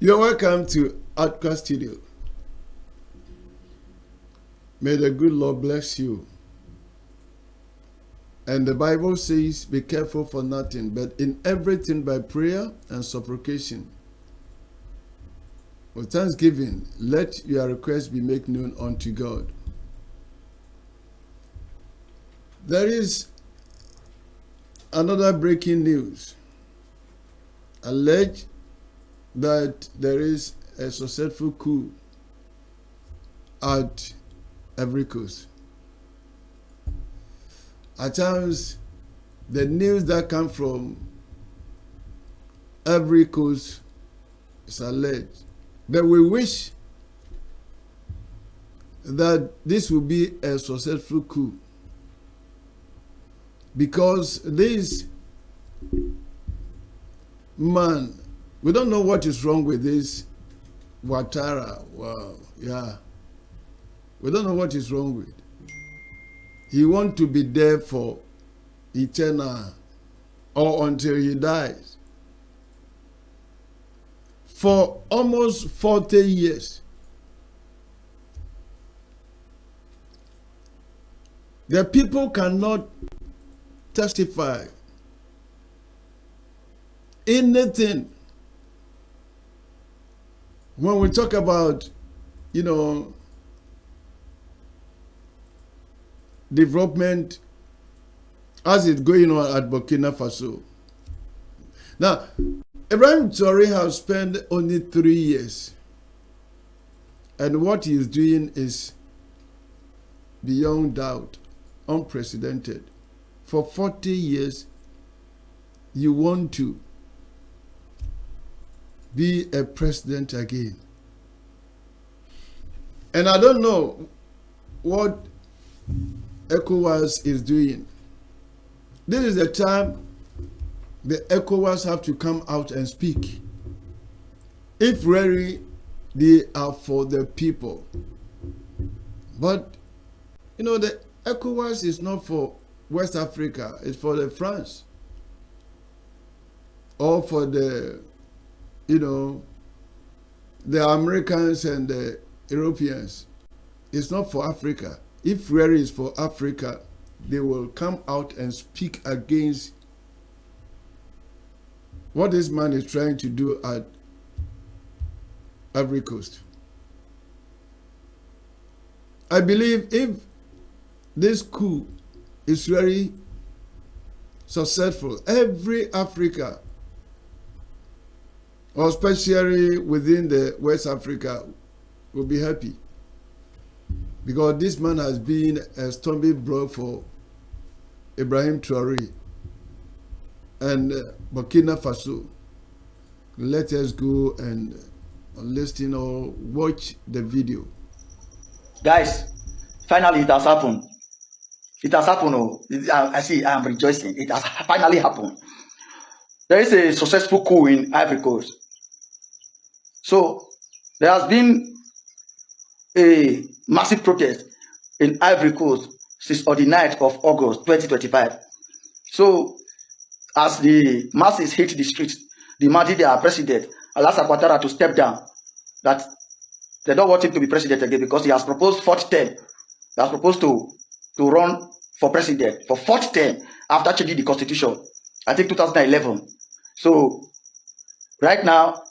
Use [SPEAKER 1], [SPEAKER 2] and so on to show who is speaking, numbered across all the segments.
[SPEAKER 1] You're welcome to Adkwart Studios. May the good Lord bless you. And the Bible says, be careful for nothing, but in everything by prayer and supplication. With thanksgiving, let your requests be made known unto God. There is another breaking news. Alleged that there is a successful coup at Ivory Coast. At times, the news that come from Ivory Coast is alleged. But we wish that this will be a successful coup, because this man, we don't know what is wrong with this Ouattara. Wow, yeah. We don't know what is wrong with. He wants to be there for eternal or until he dies. For almost 40 years, the people cannot testify anything. When we talk about, development as it's going on at Burkina Faso. Now, Ibrahim Traoré has spent only 3 years, and what he is doing is beyond doubt, unprecedented. For 40 years, you want to be a president again. And I don't know what ECOWAS is doing. This is the time the ECOWAS have to come out and speak. If really they are for the people. But, the ECOWAS is not for West Africa. It's for the France. Or for the, the Americans and the Europeans. It's not for Africa. If really is for Africa, they will come out and speak against what this man is trying to do at Ivory Coast. I believe if this coup is very successful, every Africa, or especially within the West Africa, will be happy. Because this man has been a stumbling block for Ibrahim Traoré and Burkina Faso. Let us go and listen or watch the video.
[SPEAKER 2] Guys, finally it has happened. It has happened. Oh, I see, I am rejoicing. It has finally happened. There is a successful coup in Ivory Coast. So, there has been a massive protest in Ivory Coast since on the 9th of August 2025. So, as the masses hit the streets, demanding their president, Ouattara, to step down, that they don't want him to be president again because he has proposed fourth term. He has proposed to run for president for fourth term after changing the constitution, I think 2011. So, right now,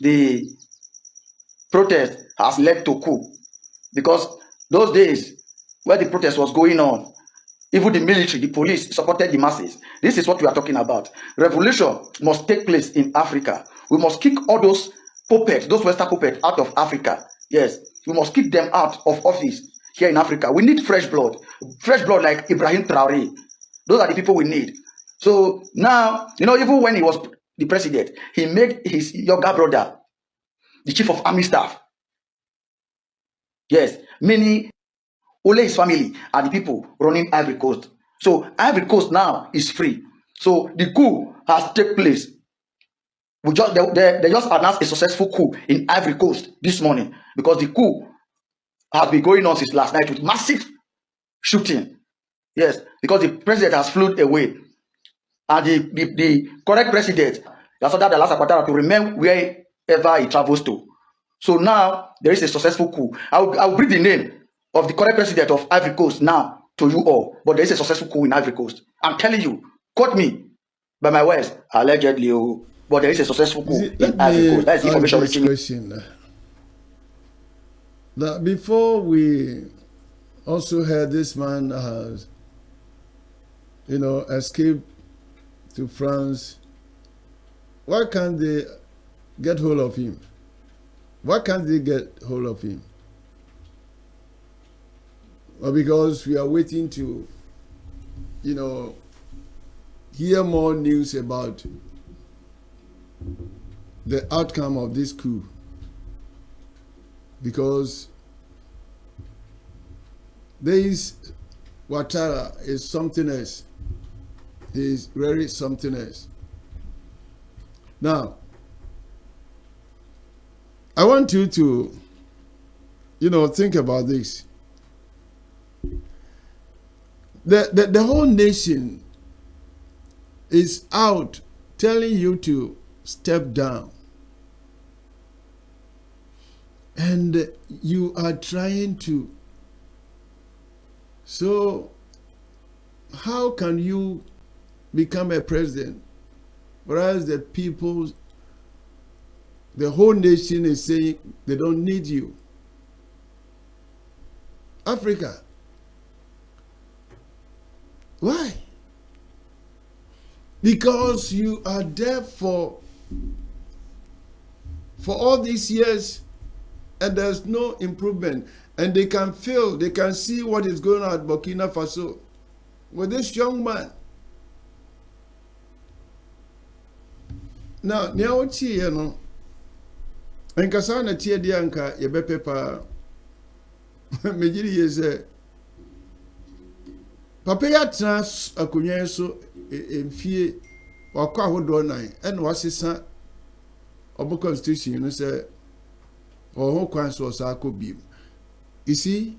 [SPEAKER 2] the protest has led to coup, because those days where the protest was going on, even the military, the police supported the masses. This is what we are talking about. Revolution must take place in Africa. We must kick all those puppets, those Western puppets, out of Africa. Yes, we must kick them out of office here in Africa. We need fresh blood like Ibrahim Traoré. Those are the people we need. So now, even when he was the president, he made his younger brother the chief of army staff. Yes, meaning only his family are the people running Ivory Coast. So Ivory Coast now is free. So the coup has taken place. They just announced a successful coup in Ivory Coast this morning, because the coup has been going on since last night with massive shooting. Yes, because the president has flown away. And the correct president, that's ordered Ouattara to remain where wherever he travels to. So now there is a successful coup. I'll bring the name of the current president of Ivory Coast now to you all, but there is a successful coup in Ivory Coast. I'm telling you, quote me by my words, allegedly, but there is a successful coup in Ivory Coast. That is information reaching
[SPEAKER 1] question. Now, before we also heard this man has, escaped to France. Why can't they get hold of him? Why can't they get hold of him? Well, because we are waiting to, hear more news about the outcome of this coup. Because this Ouattara is something else. He's really something else. Now, I want you to, think about this. The whole nation is out telling you to step down. And you are trying to. So, how can you become a president, whereas the whole nation is saying they don't need you? Africa. Why? Because you are there for all these years and there's no improvement. And they can feel, they can see what is going on at Burkina Faso with this young man. Now, Niaochi, and Kasana Tia Dianka, Yebepepa, Mejiri is Papaya trans akunye so emfie wakwa hodo nan and wasesa obo constitution say ho kwan so sako bim. You see?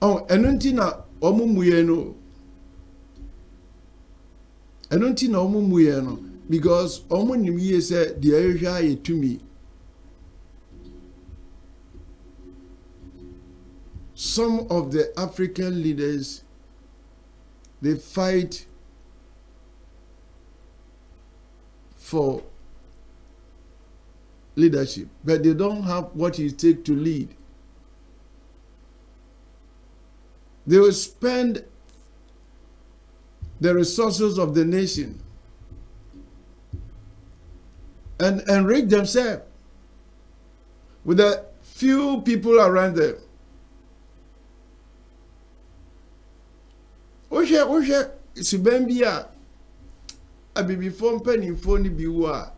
[SPEAKER 1] Oh, enunti na omumuye no. Enunti na omumuye no because omunimiye say the ehwa ye tumi. Some of the African leaders, they fight for leadership, but they don't have what it takes to lead. They will spend the resources of the nation and enrich themselves with a few people around them. Oshe Subembia abibi fo mpanimfo ni biwu a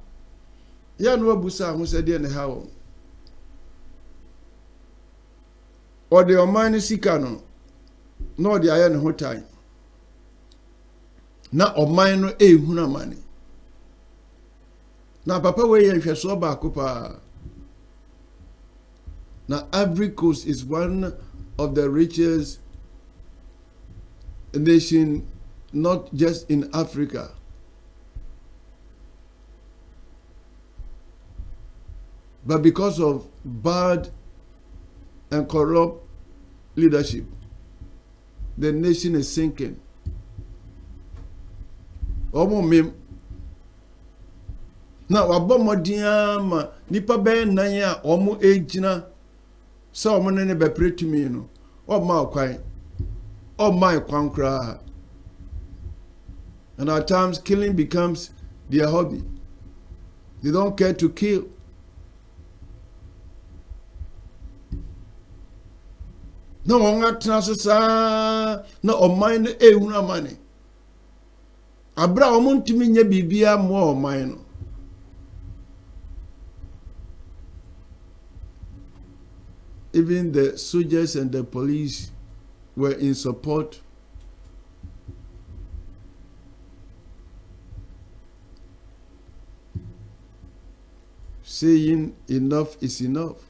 [SPEAKER 1] ya no abusa ho sede ne hawo o de oman sika no no de aye ne hotan na oman no ehuna mane na papa we ye hweso ba akopa na Ivory Coast is one of the richest nation, not just in Africa. But because of bad and corrupt leadership, the nation is sinking. Omo mem. Na wabo modin ma nipa ben nan ya omo ejina sa omo ne be pretumi no. O ma kwan. Oh my kwankra. And at times killing becomes their hobby. They don't care to kill. No one atnasasa no oman ehuna mane. Abra omuntimi nya bibia mo oman no. Even the soldiers and the police were in support. Saying enough is enough.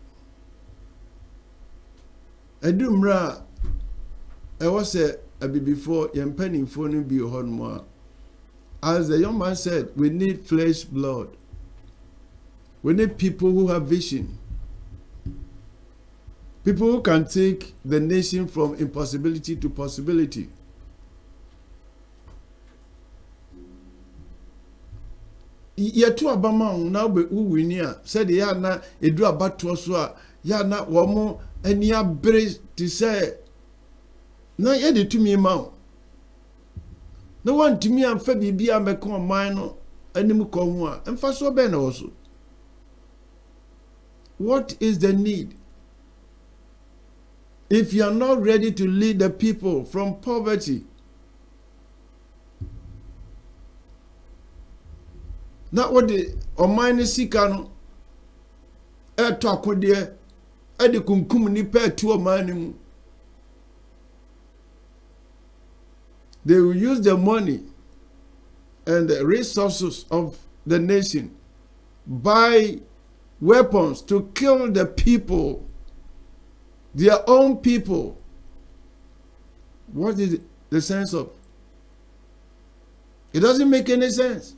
[SPEAKER 1] Edumra, I was a before Yampening phone be on more. as the young man said, we need flesh blood. We need people who have vision. People who can take the nation from impossibility to possibility. Yetu abama na be uwini a said ya na edu abato so a ya na womo ani abre ti say na ye de tumi ma na wan tumi amfa bibia meko man no anim ko ho a emfa so be na wo so. What is the need? If you are not ready to lead the people from poverty, not what the Omani Sikano Talk Edi kunkum ni pe tu omani. They will use the money and the resources of the nation, buy weapons to kill the people, their own people. What is the sense of? It doesn't make any sense.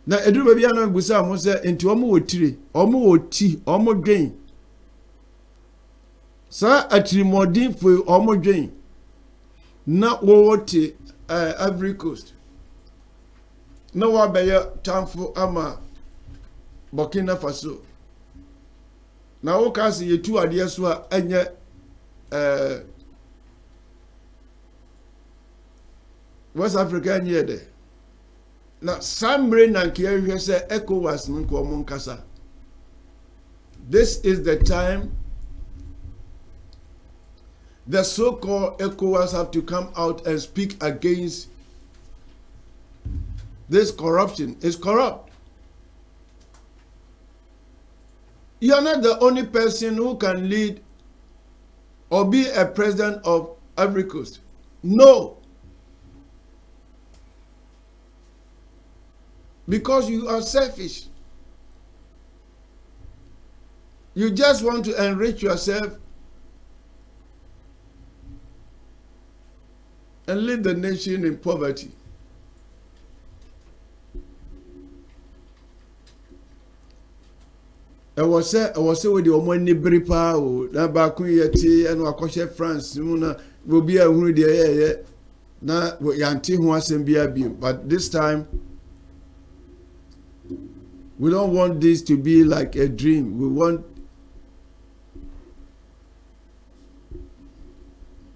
[SPEAKER 1] Na edu baby ana gusa mo se enti omo wotire omo woti omo dwen sa atrimodin fo omo dwen na wo wote Ivory Coast na wa beya tamfo ama Burkina Faso na wo kasi yetu ade so a enye West Africa enye de na samre na kiehwe se ECOWAS nko omonkasa. This is the time the so-called ECOWAS have to come out and speak against this corruption. It's corrupt. You are not the only person who can lead or be a president of Ivory Coast. No. Because you are selfish. You just want to enrich yourself and leave the nation in poverty. I was with the Omani Bripa, na Baku Yeti, and Wakoshe France, Muna will be a Hudi, na Yanti who was in BIB. But this time, we don't want this to be like a dream. We want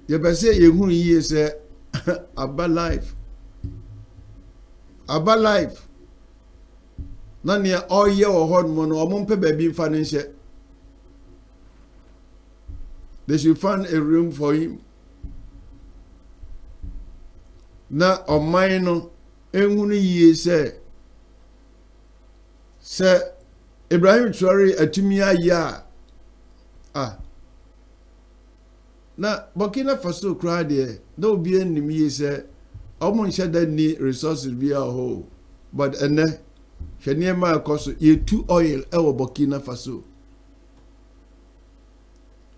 [SPEAKER 1] you say you is about life. About life. None near all year or hormone or mumpe baby financial. They should find a room for him. Now or mine ye say Ibrahim Traore atumia ya na Burkina Faso kra de no be enim ye say omo nche da ni resources be a ho but ene hwene ma akoso ye tu oil e wo Burkina Faso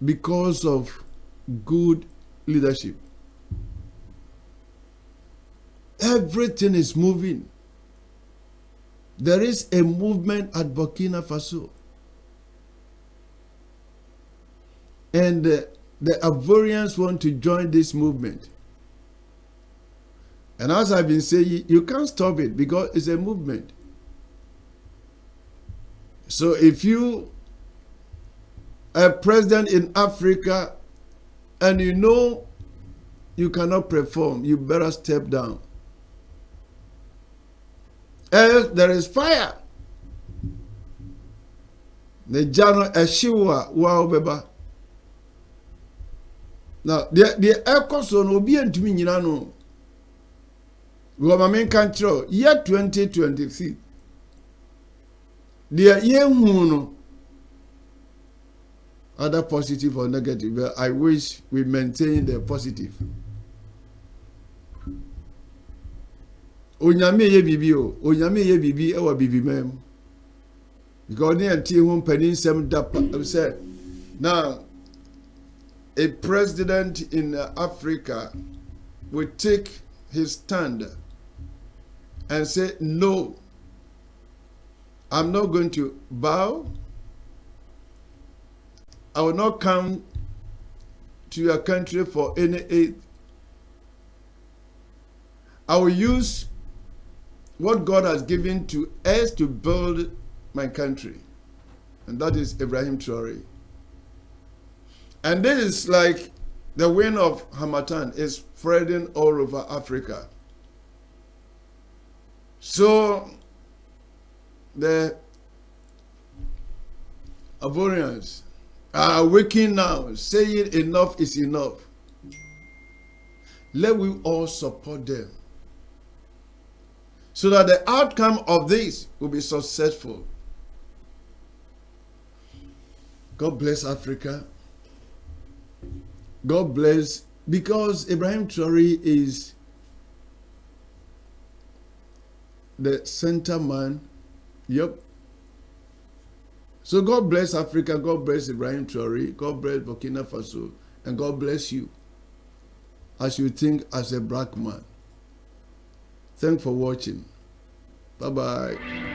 [SPEAKER 1] because of good leadership. Everything is moving. There is a movement at Burkina Faso. And the Ivorians want to join this movement. And as I've been saying, you can't stop it because it's a movement. So if you are president in Africa and you know you cannot perform, you better step down. Else there is fire. The jano eshiwa wa obeba. Now the ekoso no obi antumi nyina no. We ma men control year 2023. The year hu no either positive or negative, but I wish we maintain the positive. Onyame ye bibi o onyame ye bibi e wa bibi mem because ne anti ho panin sem da say now a president in Africa will take his stand and say, no, I'm not going to bow. I will not come to your country for any aid. I will use what God has given to us to build my country. And that is Ibrahim Traore. And this is like the wind of Hamatan is spreading all over Africa. So the Ivorians are waking now, saying enough is enough. Let we all support them so that the outcome of this will be successful. God bless Africa. God bless, because Ibrahim Traore is the center man. Yep. So God bless Africa, God bless Ibrahim Traore, God bless Burkina Faso, and God bless you as you think as a black man. Thanks for watching. Bye-bye.